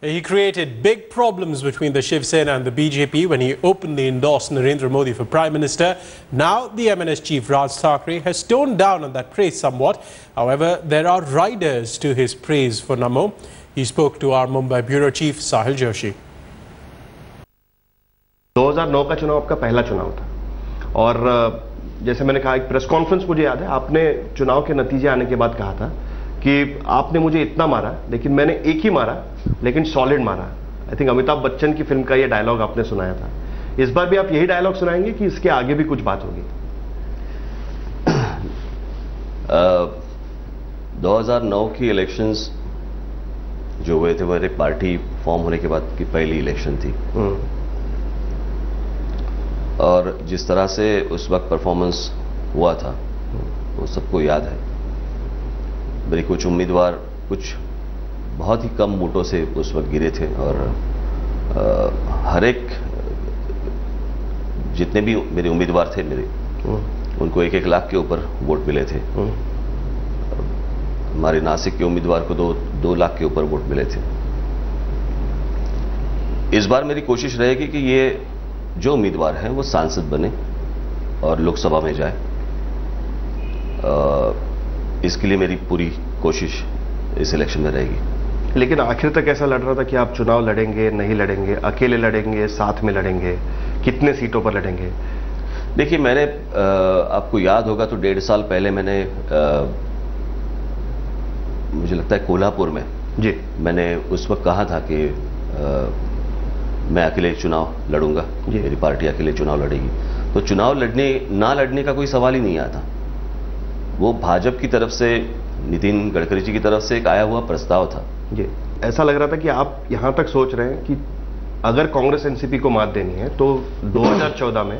He created big problems between the Shiv Sena and the BJP when he openly endorsed Narendra Modi for Prime Minister. Now, the MNS chief Raj Thackeray has toned down on that praise somewhat. However, there are riders to his praise for Namo. He spoke to our Mumbai bureau chief Sahil Joshi. 2009 का चुनाव आपका पहला चुनाव था और जैसे मैंने कहा एक प्रेस कॉन्फ्रेंस मुझे याद है, आपने चुनाव के नतीजे आने के बाद कहा था कि आपने मुझे इतना मारा लेकिन मैंने एक ही मारा लेकिन सॉलिड मारा। आई थिंक अमिताभ बच्चन की फिल्म का ये डायलॉग आपने सुनाया था। इस बार भी आप यही डायलॉग सुनाएंगे कि इसके आगे भी कुछ बात होगी? 2009 की इलेक्शंस जो हुए थे वो एक पार्टी फॉर्म होने के बाद की पहली इलेक्शन थी और जिस तरह से उस वक्त परफॉर्मेंस हुआ था वो सबको याद है। मेरे कुछ उम्मीदवार कुछ बहुत ही कम वोटों से उस वक्त गिरे थे और हर एक जितने भी मेरे उम्मीदवार थे उनको 1-1 लाख के ऊपर वोट मिले थे। हमारे नासिक के उम्मीदवार को 2 लाख के ऊपर वोट मिले थे। इस बार मेरी कोशिश रहेगी कि ये जो उम्मीदवार हैं वो सांसद बने और लोकसभा में जाए। इसके लिए मेरी पूरी कोशिश इस इलेक्शन में रहेगी। लेकिन आखिर तक ऐसा लड़ रहा था कि आप चुनाव लड़ेंगे, नहीं लड़ेंगे, अकेले लड़ेंगे, साथ में लड़ेंगे, कितने सीटों पर लड़ेंगे? देखिए, मैंने आपको याद होगा तो 1.5 साल पहले मैंने मुझे लगता है कोल्हापुर में जी मैंने उस वक्त कहा था कि मैं अकेले चुनाव लड़ूंगा, मेरी पार्टी अकेले चुनाव लड़ेगी। तो चुनाव ना लड़ने का कोई सवाल ही नहीं आता। वो भाजपा की तरफ से, नितिन गडकरी जी की तरफ से एक आया हुआ प्रस्ताव था। जी, ऐसा लग रहा था कि आप यहां तक सोच रहे हैं कि अगर कांग्रेस एनसीपी को मात देनी है तो 2014 में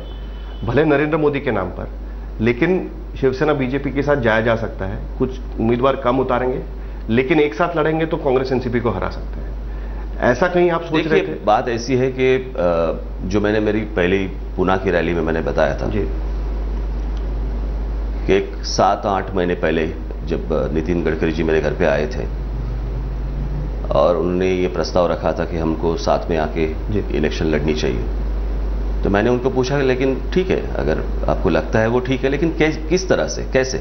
भले नरेंद्र मोदी के नाम पर, लेकिन शिवसेना बीजेपी के साथ जाया जा सकता है। कुछ उम्मीदवार कम उतारेंगे लेकिन एक साथ लड़ेंगे तो कांग्रेस एनसीपी को हरा सकते हैं। ऐसा कहीं आप सोच रहे थे? बात ऐसी है कि जो मैंने मेरी पहली पुणे की रैली में मैंने बताया था जी कि 7-8 महीने पहले जब नितिन गडकरी जी मेरे घर पे आए थे और उन्होंने ये प्रस्ताव रखा था कि हमको साथ में आके इलेक्शन लड़नी चाहिए, तो मैंने उनको पूछा लेकिन ठीक है, अगर आपको लगता है वो ठीक है, लेकिन किस तरह से, कैसे?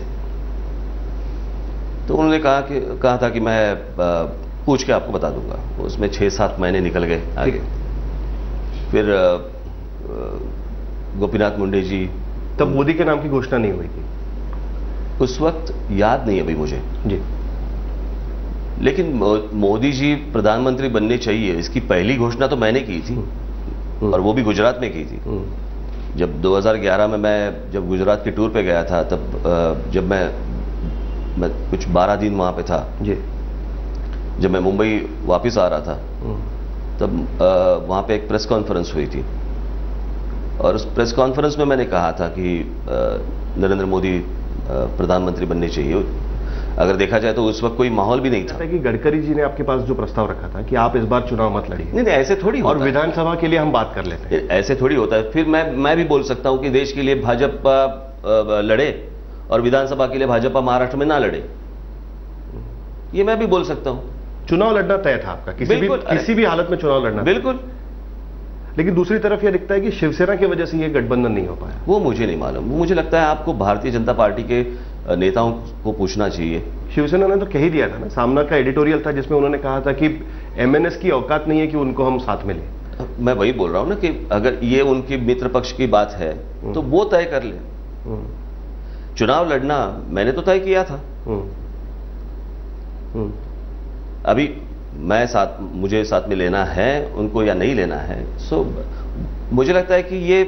तो उन्होंने कहा था कि मैं पूछ के आपको बता दूंगा। उसमें 6-7 महीने निकल गए आगे। फिर गोपीनाथ मुंडे जी, तब मोदी के नाम की घोषणा नहीं हुई थी उस वक्त, याद नहीं अभी मुझे जी। लेकिन मोदी जी प्रधानमंत्री बनने चाहिए, इसकी पहली घोषणा तो मैंने की थी और वो भी गुजरात में की थी। जब 2011 में मैं जब गुजरात के टूर पे गया था, तब जब मैं कुछ 12 दिन वहां पे था जी। जब मैं मुंबई वापस आ रहा था तब वहां पे एक प्रेस कॉन्फ्रेंस हुई थी और उस प्रेस कॉन्फ्रेंस में मैंने कहा था कि नरेंद्र मोदी प्रधानमंत्री बनने चाहिए। अगर देखा जाए तो उस वक्त कोई माहौल भी नहीं था। कि गडकरी जी ने आपके पास जो प्रस्ताव रखा था कि आप इस बार चुनाव मत लड़िए। नहीं, ऐसे थोड़ी होता और विधानसभा के लिए हम बात कर लेते हैं। ऐसे थोड़ी होता है। फिर मैं भी बोल सकता हूं कि देश के लिए भाजपा लड़े और विधानसभा के लिए भाजपा महाराष्ट्र में ना लड़े, ये मैं भी बोल सकता हूं। चुनाव लड़ना तय था आपका, किसी भी हालत में चुनाव लड़ना? बिल्कुल। लेकिन दूसरी तरफ यह दिखता है कि शिवसेना की वजह से यह गठबंधन नहीं हो पाया। वो मुझे नहीं मालूम। मुझे लगता है आपको भारतीय जनता पार्टी के नेताओं को पूछना चाहिए। शिवसेना ने तो कह ही दिया था ना, सामना का एडिटोरियल था जिसमें उन्होंने कहा था कि एमएनएस की औकात नहीं है कि उनको हम साथ में लें। मैं वही बोल रहा हूं ना कि अगर ये उनकी मित्र पक्ष की बात है तो वो तय कर ले। चुनाव लड़ना मैंने तो तय किया था। अभी मुझे साथ में लेना है उनको या नहीं लेना है, सो मुझे लगता है कि ये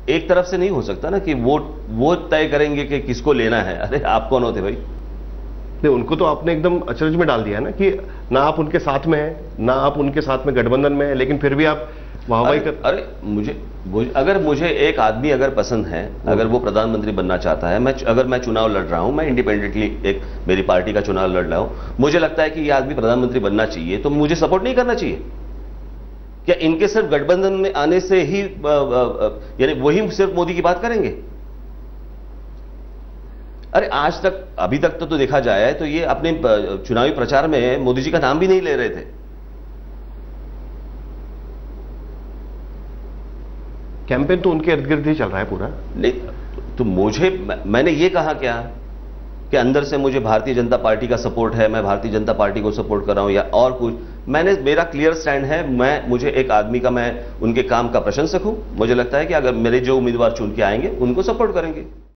एक तरफ से नहीं हो सकता ना कि वो तय करेंगे कि किसको लेना है। अरे आप कौन होते भाई? नहीं, उनको तो आपने एकदम अचरज में डाल दिया ना कि ना आप उनके साथ में हैं, ना आप उनके साथ में गठबंधन में हैं, लेकिन फिर भी आप वाहवाही कर। अरे अगर मुझे एक आदमी अगर पसंद है, अगर वो प्रधानमंत्री बनना चाहता है, अगर मैं चुनाव लड़ रहा हूं, मैं इंडिपेंडेंटली एक मेरी पार्टी का चुनाव लड़ रहा हूं, मुझे लगता है कि ये आदमी प्रधानमंत्री बनना चाहिए, तो मुझे सपोर्ट नहीं करना चाहिए क्या? इनके सिर्फ गठबंधन में आने से ही यानी वही सिर्फ मोदी की बात करेंगे? अरे आज तक, अभी तक तो देखा जाए तो ये अपने चुनावी प्रचार में मोदी जी का नाम भी नहीं ले रहे थे। कैंपेन तो उनके इर्द गिर्द ही चल रहा है पूरा। नहीं, तो मैंने ये कहा क्या कि अंदर से मुझे भारतीय जनता पार्टी का सपोर्ट है, मैं भारतीय जनता पार्टी को सपोर्ट कर रहा हूं या और कुछ? मेरा क्लियर स्टैंड है, मुझे एक आदमी का, मैं उनके काम का प्रशंसक हूं। मुझे लगता है कि अगर मेरे जो उम्मीदवार चुन के आएंगे उनको सपोर्ट करेंगे।